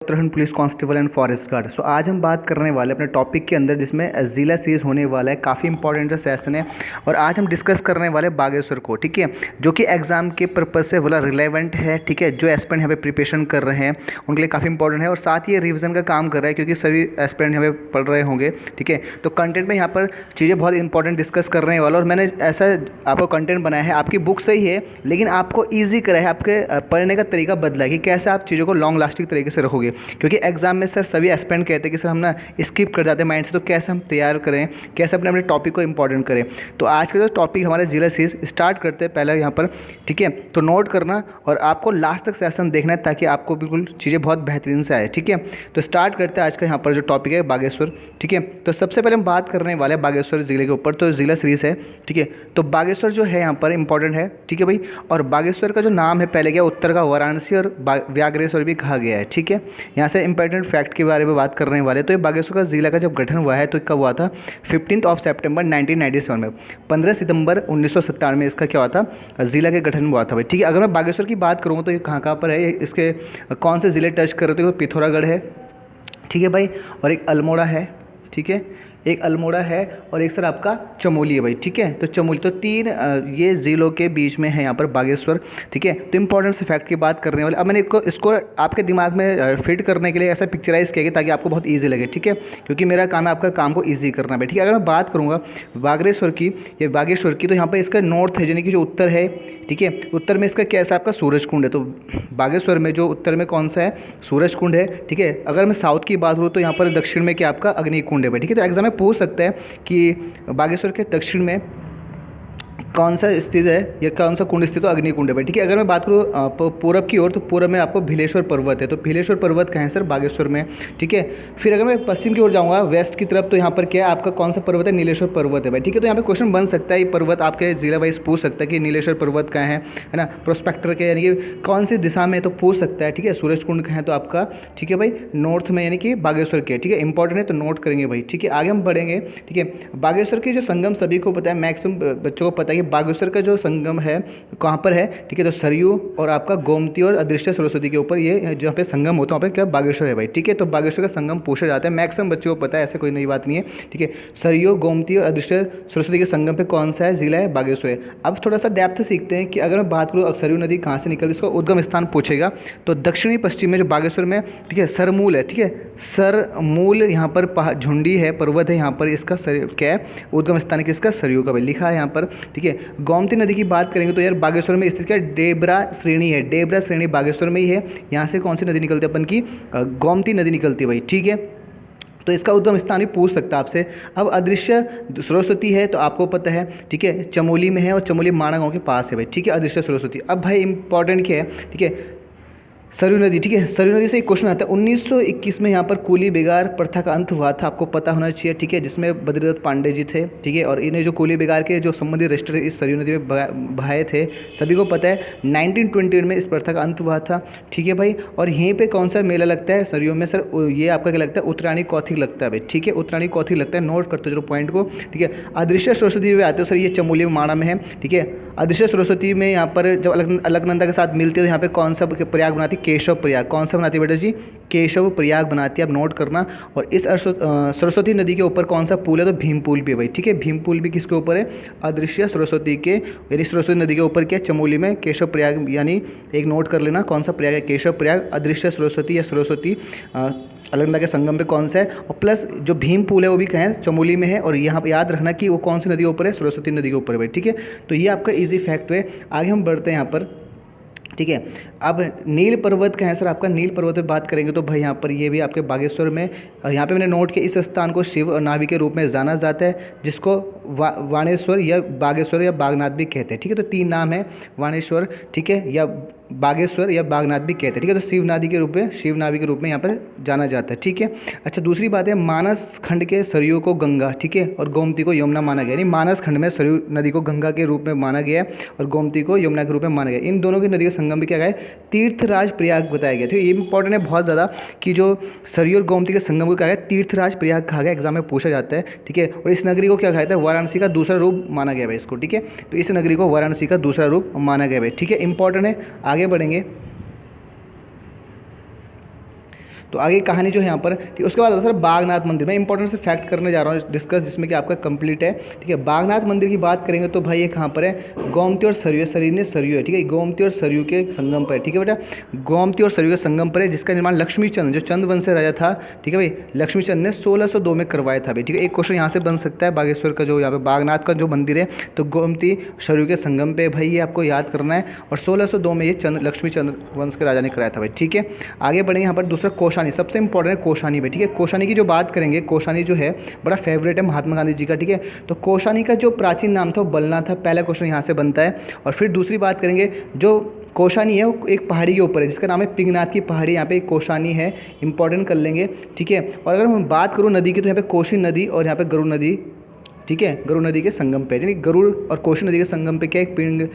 Uttarakhand police constable and forest guard. So आज हम बात करने वाले अपने टॉपिक के अंदर जिसमें ज़िला सीरीज़ होने वाला है। काफ़ी इंपॉर्टेंट सेशन है और आज हम डिस्कस करने वाले बागेश्वर को, ठीक है, जो कि एग्जाम के पर्पज़ से बोला रिलेवेंट है, ठीक है। जो एस्पिरेंट यहाँ पे प्रिपरेशन कर रहे हैं उनके लिए काफ़ी इंपॉर्टेंट है और साथ ही ये रिविजन का काम कर रहा है क्योंकि सभी एस्पिरेंट यहाँ पे पढ़ रहे होंगे, ठीक है। तो कंटेंट में यहाँ पर चीज़ें बहुत इंपॉर्टेंट डिस्कस करने वाला और मैंने ऐसा आपको कंटेंट बनाया है। आपकी बुक सही है लेकिन आपको ईजी करा है, आपके पढ़ने का तरीका बदला है कि कैसे आप चीज़ों को लॉन्ग लास्टिंग तरीके से रखोगे। क्योंकि एग्जाम में सर सभी एस्पिरेंट कहते हैं कि सर हम ना स्किप कर जाते हैं माइंड से, तो कैसे हम तैयार करें, कैसे अपने अपने टॉपिक को इंपॉर्टेंट करें। तो आज का जो टॉपिक हमारे जिला सीरीज स्टार्ट करते हैं पहले यहाँ पर, ठीक है। तो नोट करना और आपको लास्ट तक सेशन देखना है ताकि आपको बिल्कुल चीज़ें बहुत बेहतरीन से आए, ठीक है। तो स्टार्ट करते हैं आज का यहाँ पर जो टॉपिक है बागेश्वर, ठीक है। तो सबसे पहले हम बात करने वाले हैं बागेश्वर ज़िले के ऊपर। तो जिला सीरीज है, ठीक है। तो बागेश्वर जो है यहाँ पर इंपॉर्टेंट है, ठीक है भाई। और बागेश्वर का जो नाम है पहले क्या उत्तर का वाराणसी और व्याघ्रेश्वर भी कहा गया है, ठीक है। यहाँ से इंपॉर्टेंट फैक्ट के बारे में बात करने वाले। तो ये बागेश्वर का ज़िला का जब गठन हुआ है तो कब हुआ था? 15 सितंबर 1997 में, 15 सितंबर 1997 में इसका क्या हुआ था? ज़िला के गठन हुआ था भाई, ठीक है। अगर मैं बागेश्वर की बात करूँगा तो ये कहाँ पर है, इसके कौन से ज़िले टच कर रहे हो? तो पिथौरागढ़ है, ठीक है भाई, और एक अल्मोड़ा है, ठीक है, एक अल्मोड़ा है और एक सर आपका चमोली है भाई, ठीक है। तो चमोली, तो तीन ये ज़िलों के बीच में है यहाँ पर बागेश्वर, ठीक है। तो इंपॉर्टेंट से फैक्ट की बात करने वाले। अब मैंने इसको आपके दिमाग में फिट करने के लिए ऐसा पिक्चराइज किया गया ताकि आपको बहुत ईजी लगे, ठीक है। क्योंकि मेरा काम है आपका काम को ईजी करना भाई, ठीक है। अगर मैं बात करूँगा बागेश्वर की या बागेश्वर की, तो यहाँ पर इसका नॉर्थ है यानी कि जो उत्तर है, ठीक है। उत्तर में इसका कैसा आपका सूरज कुंड है। तो बागेश्वर में जो उत्तर में कौन सा है? सूरज कुंड है, ठीक है। अगर मैं साउथ की बात करूँ तो यहाँ पर दक्षिण में क्या आपका अग्नि कुंड है भाई, ठीक है। तो एग्जाम में पूछ सकता है कि बागेश्वर के दक्षिण में कौन सा स्थित है या कौन सा कुंड स्थित हो? अग्नि कुंड है भाई, ठीक है। अगर मैं बात करूँ पूरब की ओर तो पूरब में आपको भीलेश्वर पर्वत है। तो भीलेश्वर पर्वत कहाँ है सर? बागेश्वर में, ठीक है। फिर अगर मैं पश्चिम की ओर जाऊँगा वेस्ट की तरफ तो यहाँ पर क्या है आपका कौन सा पर्वत है? नीलेश्वर पर्वत है भाई, ठीक है। तो यहाँ पे क्वेश्चन बन सकता है, ये पर्वत आपके जिला वाइज पूछ सकता है कि नीलेश्वर पर्वत कहाँ है ना, प्रोस्पेक्टर के यानी कि कौन सी दिशा में, तो पूछ सकता है, ठीक है। सूरज कुंड कहाँ है? तो आपका, ठीक है भाई, नॉर्थ में यानी कि बागेश्वर के, ठीक है। इंपॉर्टेंट है तो नोट करेंगे भाई, ठीक है। आगे हम बढ़ेंगे, ठीक है। बागेश्वर की जो संगम सभी को पता है, मैक्सिमम बच्चों को पता है कि बागेश्वर का जो संगम है कहाँ पर है, ठीक है। तो सरयू और आपका गोमती और अदृश्य सरस्वती के ऊपर ये जहाँ पे संगम होता है वहाँ पे क्या बागेश्वर है भाई, ठीक है। तो बागेश्वर का संगम पूछा जाता है, मैक्सिमम बच्चों को पता है, ऐसे कोई नई बात नहीं है, ठीक है। सरयू गोमती और अदृश्य सरस्वती के संगम पे कौन सा है जिला है? बागेश्वर है। अब थोड़ा सा डेप्थ सीखते हैं कि अगर मैं बात करूँ सरयू नदी कहाँ से निकलती है, इसका उद्गम स्थान पूछेगा तो दक्षिणी पश्चिम में जो बागेश्वर में, ठीक है, सरमूल है, ठीक है। सरमूल यहाँ पर झुंडी है, पर्वत है यहाँ पर, इसका क्या है उद्गम स्थान है किसका? सरयू का भाई, लिखा है यहाँ पर, ठीक है। गोमती नदी की बात करेंगे तो यार बागेश्वर में स्थित क्या डेबरा श्रेणी है, डेबरा श्रेणी बागेश्वर में ही है। यहाँ से कौन सी नदी निकलती है अपन की? गोमती नदी निकलती है भाई, ठीक है। तो इसका उद्गम स्थान भी पूछ सकता है आपसे। अब अदृश्य सरस्वती है तो आपको पता है, ठीक है, चमोली में है और चमोली माणा गांव के पास है भाई, ठीक है, अदृश्य सरस्वती। अब भाई इंपॉर्टेंट क्या है, ठीक है, सरयू नदी, ठीक है। सरयू नदी से एक क्वेश्चन आता है 1921 में यहाँ पर कूली बेगार प्रथा का अंत हुआ था, आपको पता होना चाहिए, ठीक है, जिसमें बद्रीदत्त पांडे जी थे, ठीक है। और इन्हें जो कूली बेगार के जो संबंधित रजिस्टर इस सरयू नदी में बहाए थे, सभी को पता है। 1921 में इस प्रथा का अंत हुआ था, ठीक है भाई। और यहीं पे कौन सा मेला लगता है सरयू में? सर ये आपका क्या लगता है? उत्तरायणी कौथिग लगता है भाई, ठीक है, उत्तरायणी कौथिग लगता है। नोट करते चलो पॉइंट को, ठीक है। अदृश्य सरस्वती में आते हो सर, ये चमोली में माणा में है, ठीक है। अदृश्य सरस्वती में यहाँ पर जब अलकनंदा के साथ मिलती है तो यहाँ पे कौन सा प्रयाग बनाती है? केशव प्रयाग। कौन सा बनाती है बेटा जी? केशव प्रयाग बनाती है, आप नोट करना। और इस सरस्वती नदी के ऊपर कौन सा पुल है? तो भीम पुल भी है भाई, ठीक है। भीम पुल भी किसके ऊपर है? अदृश्य सरस्वती के, यानी सरस्वती नदी के ऊपर क्या? चमोली में केशव प्रयाग, यानी एक नोट कर लेना कौन सा प्रयाग है? केशव प्रयाग। अदृश्य सरस्वती या सरस्वती अलकनंदा के संगम पे कौन सा है? और प्लस जो भीम पुल है वो भी कहाँ है? चमोली में है। और यहाँ पर याद रखना कि वो कौन सी नदी के ऊपर है? सरस्वती नदी के ऊपर है भाई, ठीक है। तो ये आपका इजी फैक्ट है। आगे हम बढ़ते हैं यहाँ पर, ठीक है। अब नील पर्वत का है सर, आपका नील पर्वत पे बात करेंगे तो भाई यहाँ पर ये भी आपके बागेश्वर में, और यहाँ पे मैंने नोट किया इस स्थान को शिव और नाभि के रूप में जाना जाता है, जिसको वाणेश्वर या बागेश्वर या बागनाथ भी कहते हैं, ठीक है। तो तीन नाम है, वाणेश्वर, ठीक है, या बागेश्वर या बागनाथ भी कहते हैं, ठीक है। तो शिव नाभि के रूप में, शिव नाभि के रूप में यहाँ पर जाना जाता है, ठीक है। अच्छा, दूसरी बात है मानस खंड के सरयू को गंगा, ठीक है, और गोमती को यमुना माना गया। यानी मानस खंड में सरयू नदी को गंगा के रूप में माना गया है और गोमती को यमुना के रूप में माना गया। इन दोनों की नदी का संगम भी क्या है? तीर्थराज प्रयाग बताया गया। तो ये इंपॉर्टेंट है बहुत ज़्यादा कि जो सरयू और गोमती के संगम को क्या है? तीर्थराज प्रयाग कहा गया, एग्जाम में पूछा जाता है, ठीक है। और इस नगरी को क्या कहा जाता है? वाराणसी का दूसरा रूप माना गया है इसको, ठीक है। तो इस नगरी को वाराणसी का दूसरा रूप माना गया है, ठीक है, इंपॉर्टेंट है। आगे बढ़ेंगे तो आगे कहानी जो है यहाँ पर, ठीक है। उसके बाद सर बागनाथ मंदिर, मैं इंपॉर्टेंट से फैक्ट करने जा रहा हूँ डिस्कस, जिसमें कि आपका कंप्लीट है, ठीक है। बागनाथ मंदिर की बात करेंगे तो भाई ये कहाँ पर है, गोमती और सरयू, सरयू है, ठीक है। गोमती और सरयू के संगम पर है, ठीक है बेटा, गोमती और सरयू के संगम पर है, जिसका निर्माण लक्ष्मी चंद, जो चंद वंश से राजा था, ठीक है भाई, लक्ष्मी चंद ने 1602 में करवाया था भाई, ठीक है। एक क्वेश्चन यहाँ से बन सकता है, बागेश्वर का जो यहाँ पे बागनाथ का जो मंदिर है, तो गोमती सरयू के संगम पे भाई, ये आपको याद करना है। और 1602 में ये लक्ष्मी चंद वंश के राजा ने कराया था भाई, ठीक है। आगे बढ़ेंगे यहाँ पर, दूसरा कोशानी, सबसे इंपॉर्टेंट है कोशानी भाई, ठीक है। कोशानी की जो बात करेंगे, कोशानी जो है बड़ा फेवरेट है महात्मा गांधी जी का, ठीक है। तो कोशानी का जो प्राचीन नाम था वो बलना था, पहला क्वेश्चन यहाँ से बनता है। और फिर दूसरी बात करेंगे, जो कोशानी है वो एक पहाड़ी के ऊपर है, जिसका नाम है पिंगनाथ की पहाड़ी, यहाँ पे कोशानी है, इंपॉर्टेंट कर लेंगे, ठीक है। और अगर मैं बात करूँ नदी की, तो यहाँ पे कोशी नदी और यहाँ पे गरुड़ नदी, ठीक है, गरुड़ नदी के संगम पे, यानी गरुड़ और कोशी नदी के संगम पे क्या है,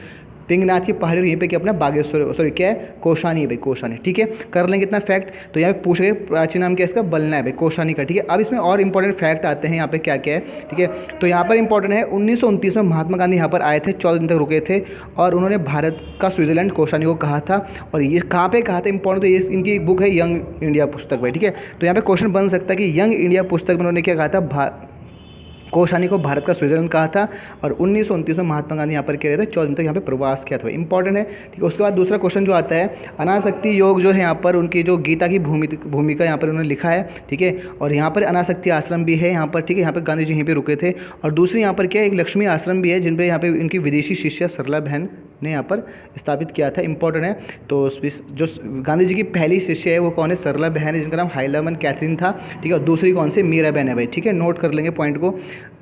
पिंगनाथ की पहाड़ी, और यहीं पे क्या अपना बागेश्वर, सॉरी क्या है, कोशानी है भाई, कोशानी, ठीक है। कर लेंगे इतना फैक्ट। तो यहाँ पे पूछ गए प्राचीन नाम क्या है इसका, बलना है भाई, कोशानी का, ठीक है। अब इसमें और इंपॉर्टेंट फैक्ट आते हैं यहाँ पे क्या क्या है, ठीक है। तो यहाँ पर इंपॉर्टेंट है 1929 में महात्मा गांधी यहाँ पर आए थे, 14 दिन तक रुके थे, और उन्होंने भारत का स्विट्जरलैंड कोशानी को कहा था। और ये कहाँ पे कहा था इंपॉर्टेंट, तो ये इनकी बुक है यंग इंडिया पुस्तक भाई, ठीक है। तो यहाँ पे क्वेश्चन बन सकता है कि यंग इंडिया पुस्तक में उन्होंने क्या कहा था, कोशानी को भारत का स्विट्जरलैंड कहा था। और 1929 में महात्मा गांधी यहाँ पर कह रहे थे, 14 दिन तक यहाँ पे प्रवास किया था, इंपॉर्टेंट है, ठीक है। उसके बाद दूसरा क्वेश्चन जो आता है, अनासक्ति योग जो है यहाँ पर उनकी जो गीता की भूमिका यहाँ पर उन्होंने लिखा है, ठीक है। और यहाँ पर अनासक्ति आश्रम भी है यहाँ पर, ठीक है। यहाँ पर गांधी जी यहीं पर रुके थे। और दूसरी यहाँ पर क्या है, एक लक्ष्मी आश्रम भी है, जिन पर यहाँ पे इनकी विदेशी शिष्या सरला बहन ने यहाँ पर स्थापित किया था, इंपॉर्टेंट है। तो जो गांधी जी की पहली शिष्य है वो कौन है, सरला बहन है, जिनका नाम हाइलामन कैथरीन था, ठीक है। और दूसरी कौन सी, मीरा बहन है भाई, ठीक है, नोट कर लेंगे पॉइंट को।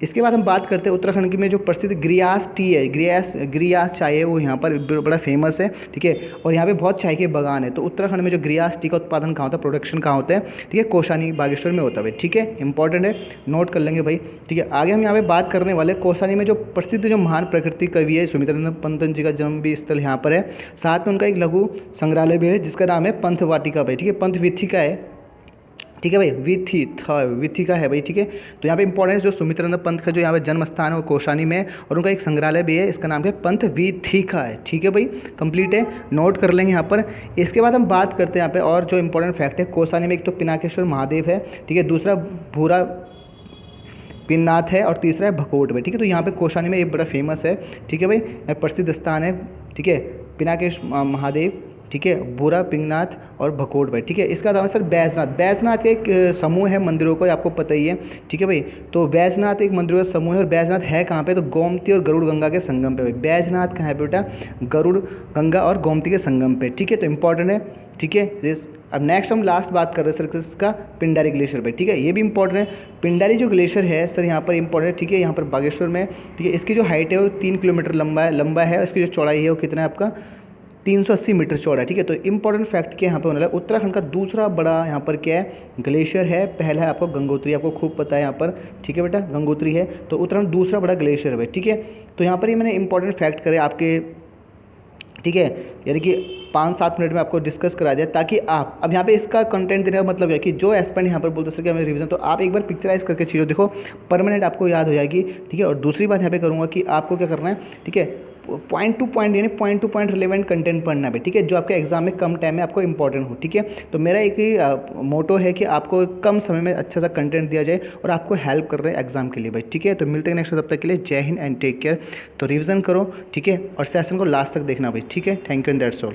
इसके बाद हम बात करते हैं उत्तराखंड की में जो प्रसिद्ध ग्रियास टी है, ग्रियास चाय है, वो यहाँ पर बड़ा फेमस है, ठीक है। और यहाँ पे बहुत चाय के बागान है। तो उत्तराखंड में जो ग्रियास टी का उत्पादन कहाँ होता है, प्रोडक्शन कहाँ होता है, ठीक है, कोशानी बागेश्वर में होता है भाई, ठीक है, इंपॉर्टेंट है, नोट कर लेंगे भाई, ठीक है। आगे हम यहाँ पे बात करने वाले कोशानी में जो प्रसिद्ध जो महान प्रकृति कवि है सुमित्रानंद पंत जी का जन्म भी स्थल यहाँ पर है। साथ में उनका एक लघु संग्रहालय भी है, जिसका नाम है पंथ वाटिका भाई, ठीक है, पंथ वीथिका है, ठीक है भाई, विथिका है भाई, ठीक है। तो यहाँ पे इंपॉर्टेंस जो सुमित्रानंद पंत का जो यहाँ पे जन्म स्थान है वो कोशानी में, और उनका एक संग्रहालय भी है, इसका नाम है पंथ विथिका है, ठीक है भाई, कंप्लीट है, नोट कर लेंगे यहाँ पर। इसके बाद हम बात करते हैं यहाँ पे और जो इंपॉर्टेंट फैक्ट है, कोशानी में एक तो पिनाकेश्वर महादेव है, ठीक है, दूसरा भूरा पिन्नाथ है, और तीसरा है भकोट में, ठीक है। तो यहाँ पे कोशानी में ये बड़ा फेमस है, ठीक है भाई, प्रसिद्ध स्थान है, ठीक है, पिनाकेश्वर महादेव, ठीक है, बुरा पिंगनाथ और भकोट भाई, ठीक है। इसका नाम है सर बैजनाथ का एक समूह है मंदिरों का, आपको पता ही है, ठीक है भाई। तो बैजनाथ एक मंदिरों का समूह है, और बैजनाथ है कहाँ पे, तो गोमती और गरुड़ गंगा के संगम पे भाई, बैजनाथ कहाँ है बेटा, गरुड़ गंगा और गोमती के संगम पे, ठीक है। तो इंपॉर्टेंट है, ठीक है। अब नेक्स्ट हम लास्ट बात कर रहे हैं सर इसका पिंडारी ग्लेशियर पे, ठीक है, ये भी इंपॉर्टेंट है। पिंडारी जो ग्लेशियर है सर यहाँ पर इंपॉर्टेंट है, ठीक है, यहाँ पर बागेश्वर में, ठीक है। इसकी जो हाइट है वो 3 किलोमीटर लंबा है, इसकी जो चौड़ाई है वो कितना है आपका 380 मीटर चौड़ा है, ठीक है। तो इंपॉर्टेंट फैक्ट क्या यहाँ पे होने लगा, उत्तराखंड का दूसरा बड़ा यहाँ पर क्या है, ग्लेशियर है। पहला है आपको गंगोत्री, आपको खूब पता है यहाँ पर, ठीक है बेटा, गंगोत्री है। तो उत्तराखंड दूसरा बड़ा ग्लेशियर है, ठीक है। तो यहाँ पर ही मैंने इंपॉर्टेंट फैक्ट करे आपके, ठीक है, यानी कि 5-7 मिनट में आपको डिस्कस करा दिया, ताकि आप अब यहाँ पे इसका कंटेंट देने का मतलब है कि जो एस्पेंट यहाँ पर बोलते सर कि हमें रिवीजन, तो आप एक बार पिक्चराइज करके चीज़ों देखो, परमानेंट आपको याद हो जाएगी, ठीक है। और दूसरी बात यहाँ पे करूँगा कि आपको क्या करना है, ठीक है, पॉइंट टू पॉइंट यानी point two point relevant content पढ़ना है, ठीक है, जो आपके एग्जाम में कम टाइम में आपको इंपॉर्टेंट हो, ठीक है। तो मेरा एक ही मोटो है कि आपको कम समय में अच्छा सा कंटेंट दिया जाए और आपको हेल्प कर रहे हैं एग्जाम के लिए भाई, ठीक है। तो मिलते हैं नेक्स्ट, तब तक के लिए जय हिंद एंड टेक केयर। तो रिविजन करो, ठीक है, और सेशन को लास्ट तक देखना भाई, ठीक है। Thank you and that's all.